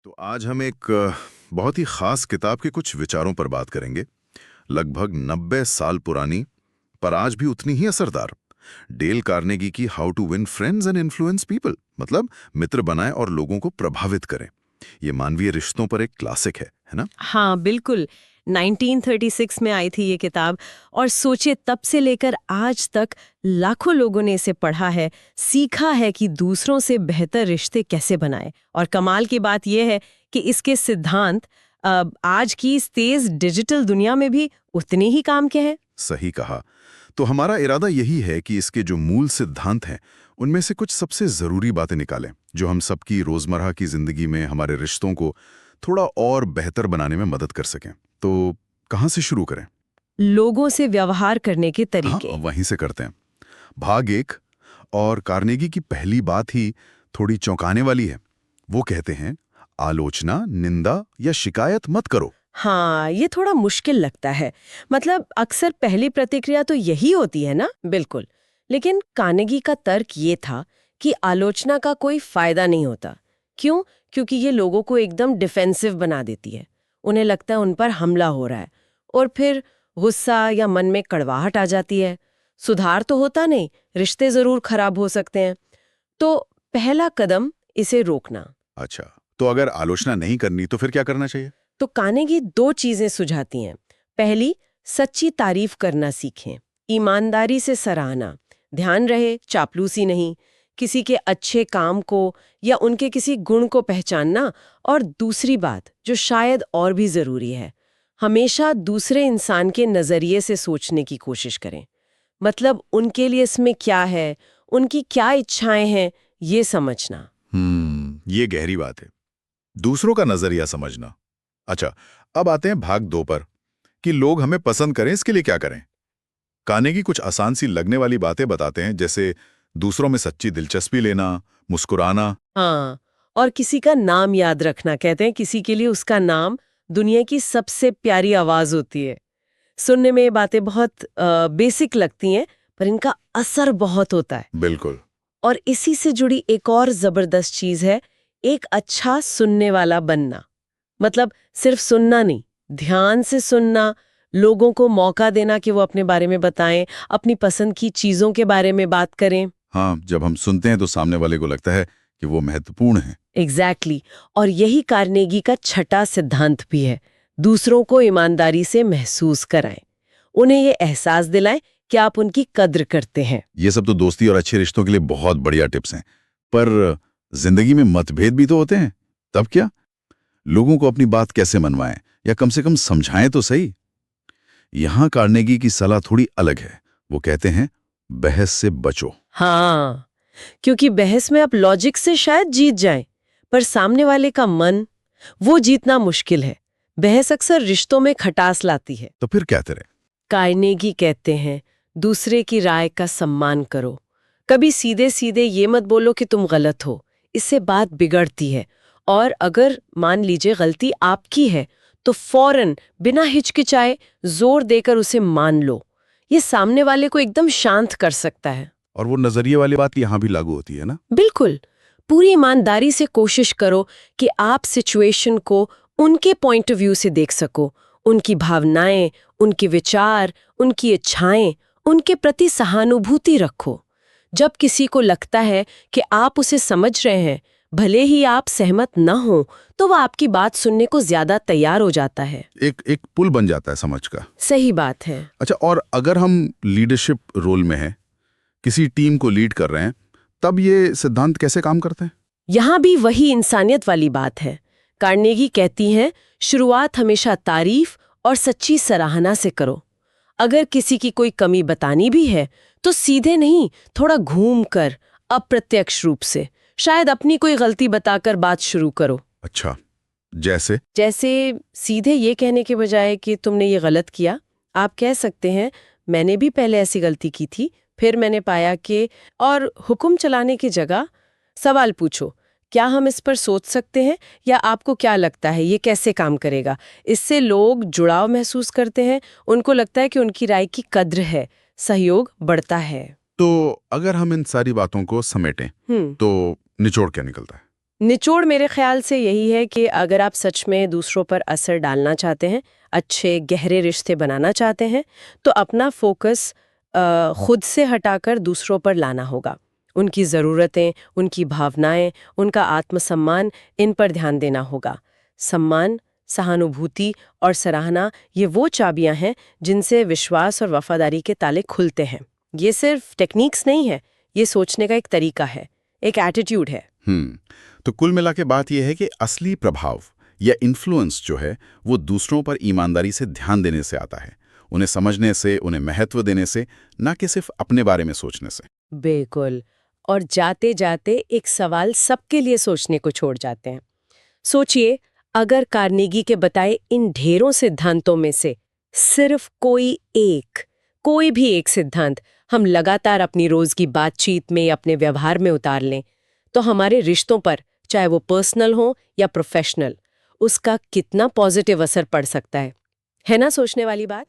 तो आज हम एक बहुत ही खास किताब के कुछ विचारों पर बात करेंगे। लगभग 90 साल पुरानी, पर आज भी उतनी ही असरदार। डेल कार्नेगी की how to win friends and influence people, मतलब मित्र बनाएं और लोगों को प्रभावित करें। ये मानवीय रिश्तों पर एक क्लासिक है ना? हाँ बिल्कुल। 1936 में आई थी ये किताब और सोचिए तब से लेकर आज तक लाखों लोगों ने इसे पढ़ा है, सीखा है कि दूसरों से बेहतर रिश्ते कैसे बनाएं। और कमाल की बात यह है कि इसके सिद्धांत आज की इस तेज डिजिटल दुनिया में भी उतने ही काम के हैं। सही कहा। तो हमारा इरादा यही है कि इसके जो मूल सिद्धांत हैं उनमें से कुछ सबसे जरूरी बातें निकालें, जो हम सबकी रोजमर्रा की जिंदगी में हमारे रिश्तों को थोड़ा और बेहतर बनाने में मदद कर सकें। तो कहाँ से शुरू करें? लोगों से व्यवहार करने के हाँ, तरीके। वहीं से करते हैं। भाग 1 और कार्नेगी की पहली बात ही थोड़ी चौंकाने वाली है। वो कहते हैं, आलोचना, निंदा या शिकायत मत करो। हाँ, ये थोड़ा मुश्किल लगता है। मतलब अक्सर पहली प्रतिक्रिया तो यही होती है ना। बिल्कुल। लेकिन कार्नेगी का तर्क ये था कि आलोचना का कोई फायदा नहीं होता। क्यों? क्योंकि ये लोगों को एकदम डिफेंसिव बना देती है। उन्हें लगता है उन पर हमला हो रहा है और फिर गुस्सा या मन में कड़वाहट आ जाती है। सुधार तो होता नहीं, रिश्ते जरूर खराब हो सकते हैं। तो पहला कदम इसे रोकना। अच्छा, तो अगर आलोचना नहीं करनी तो फिर क्या करना चाहिए? तो कार्नेगी दो चीजें सुझाती हैं। पहली, सच्ची तारीफ करना सीखें, ईमानदारी से सराहना। ध्यान रहे, चापलूसी नहीं। किसी के अच्छे काम को या उनके किसी गुण को पहचानना। और दूसरी बात, जो शायद और भी जरूरी है, हमेशा दूसरे इंसान के नजरिए से सोचने की कोशिश करें। मतलब उनके लिए इसमें क्या है, उनकी क्या इच्छाएं हैं, ये समझना। ये गहरी बात है, दूसरों का नजरिया समझना। अच्छा, अब आते हैं भाग 2 पर, कि लोग हमें पसंद करें इसके लिए क्या करें। कार्नेगी कुछ आसान सी लगने वाली बातें बताते हैं, जैसे दूसरों में सच्ची दिलचस्पी लेना, मुस्कुराना। हाँ, और किसी का नाम याद रखना। कहते हैं किसी के लिए उसका नाम दुनिया की सबसे प्यारी आवाज होती है। सुनने में ये बातें बहुत बेसिक लगती हैं, पर इनका असर बहुत होता है। बिल्कुल। और इसी से जुड़ी एक और जबरदस्त चीज है, एक अच्छा सुनने वाला बनना। मतलब सिर्फ सुनना नहीं, ध्यान से सुनना, लोगों को मौका देना कि वो अपने बारे में बताएं, अपनी पसंद की चीजों के बारे में बात करें। हाँ, जब हम सुनते हैं तो सामने वाले को लगता है कि वो महत्वपूर्ण है। एग्जैक्टली। और यही कार्नेगी का छठा सिद्धांत भी है, दूसरों को ईमानदारी से महसूस कराएं। उन्हें ये एहसास दिलाएं कि आप उनकी कद्र करते हैं। ये सब तो दोस्ती और अच्छे रिश्तों के लिए बहुत बढ़िया टिप्स हैं, पर जिंदगी में मतभेद भी तो होते हैं। तब क्या? लोगों को अपनी बात कैसे मनवाएं, या कम से कम समझाएं तो सही। यहां कार्नेगी की सलाह थोड़ी अलग है। वो कहते हैं, बहस से बचो। हाँ, क्योंकि बहस में आप लॉजिक से शायद जीत जाएं, पर सामने वाले का मन, वो जीतना मुश्किल है। बहस अक्सर रिश्तों में खटास लाती है। तो फिर क्या करें? कार्नेगी कहते हैं, दूसरे की राय का सम्मान करो। कभी सीधे सीधे ये मत बोलो कि तुम गलत हो, इससे बात बिगड़ती है। और अगर मान लीजिए गलती आपकी है, तो फौरन बिना हिचकिचाए जोर देकर उसे मान लो। ये सामने वाले को एकदम शांत कर सकता है। और वो नजरिए वाली बात यहां भी लागू होती है ना? बिल्कुल। पूरी ईमानदारी से कोशिश करो कि आप सिचुएशन को उनके पॉइंट ऑफ व्यू से देख सको। उनकी भावनाएं, उनके विचार, उनकी इच्छाएं, उनके प्रति सहानुभूति रखो। जब किसी को लगता है कि आप उसे समझ रहे हैं, भले ही आप सहमत न हो, तो वह आपकी बात सुनने को ज्यादा तैयार हो जाता है। एक पुल बन जाता है समझ का। सही बात है। अच्छा, और अगर हम लीडरशिप रोल में हैं, किसी टीम को लीड कर रहे हैं, तब ये सिद्धांत कैसे काम करते हैं? यहाँ भी वही इंसानियत वाली बात है। कार्नेगी कहती हैं, शुरुआत हमेशा तारीफ और सच्ची सराहना से करो। अगर किसी की कोई कमी बतानी भी है, तो सीधे नहीं, थोड़ा घूम कर, अप्रत्यक्ष रूप से, शायद अपनी कोई गलती बताकर बात शुरू करो। अच्छा, जैसे? जैसे सीधे ये कहने के बजाय कि तुमने ये गलत किया, आप कह सकते हैं, मैंने भी पहले ऐसी गलती की थी, फिर मैंने पाया कि। और हुक्म चलाने की जगह सवाल पूछो, क्या हम इस पर सोच सकते हैं, या आपको क्या लगता है ये कैसे काम करेगा। इससे लोग जुड़ाव महसूस करते हैं, उनको लगता है कि उनकी राय की कद्र है, सहयोग बढ़ता है। तो अगर हम इन सारी बातों को समेटें, तो निचोड़ क्या निकलता है? निचोड़ मेरे ख्याल से यही है कि अगर आप सच में दूसरों पर असर डालना चाहते हैं, अच्छे गहरे रिश्ते बनाना चाहते हैं, तो अपना फोकस खुद से हटाकर दूसरों पर लाना होगा। उनकी ज़रूरतें, उनकी भावनाएं, उनका आत्मसम्मान, इन पर ध्यान देना होगा। सम्मान, सहानुभूति और सराहना ये वो चाबियां हैं जिनसे विश्वास और वफादारी के ताले खुलते हैं। ये सिर्फ टेक्निक्स नहीं है, ये सोचने का एक तरीका है, एक एटीट्यूड है। तो कुल मिला के बात यह है कि असली प्रभाव या इन्फ्लुएंस जो है वो दूसरों पर ईमानदारी से ध्यान देने से आता है, उन्हें समझने से, उन्हें महत्व देने से, ना कि सिर्फ अपने बारे में सोचने से। बिल्कुल। और जाते जाते एक सवाल सबके लिए सोचने को छोड़ जाते हैं। सोचिए, अगर कार्नेगी के बताए इन ढेरों सिद्धांतों में से सिर्फ कोई भी एक सिद्धांत हम लगातार अपनी रोज की बातचीत में या अपने व्यवहार में उतार लें, तो हमारे रिश्तों पर, चाहे वो पर्सनल हो या प्रोफेशनल, उसका कितना पॉजिटिव असर पड़ सकता है ना? सोचने वाली बात।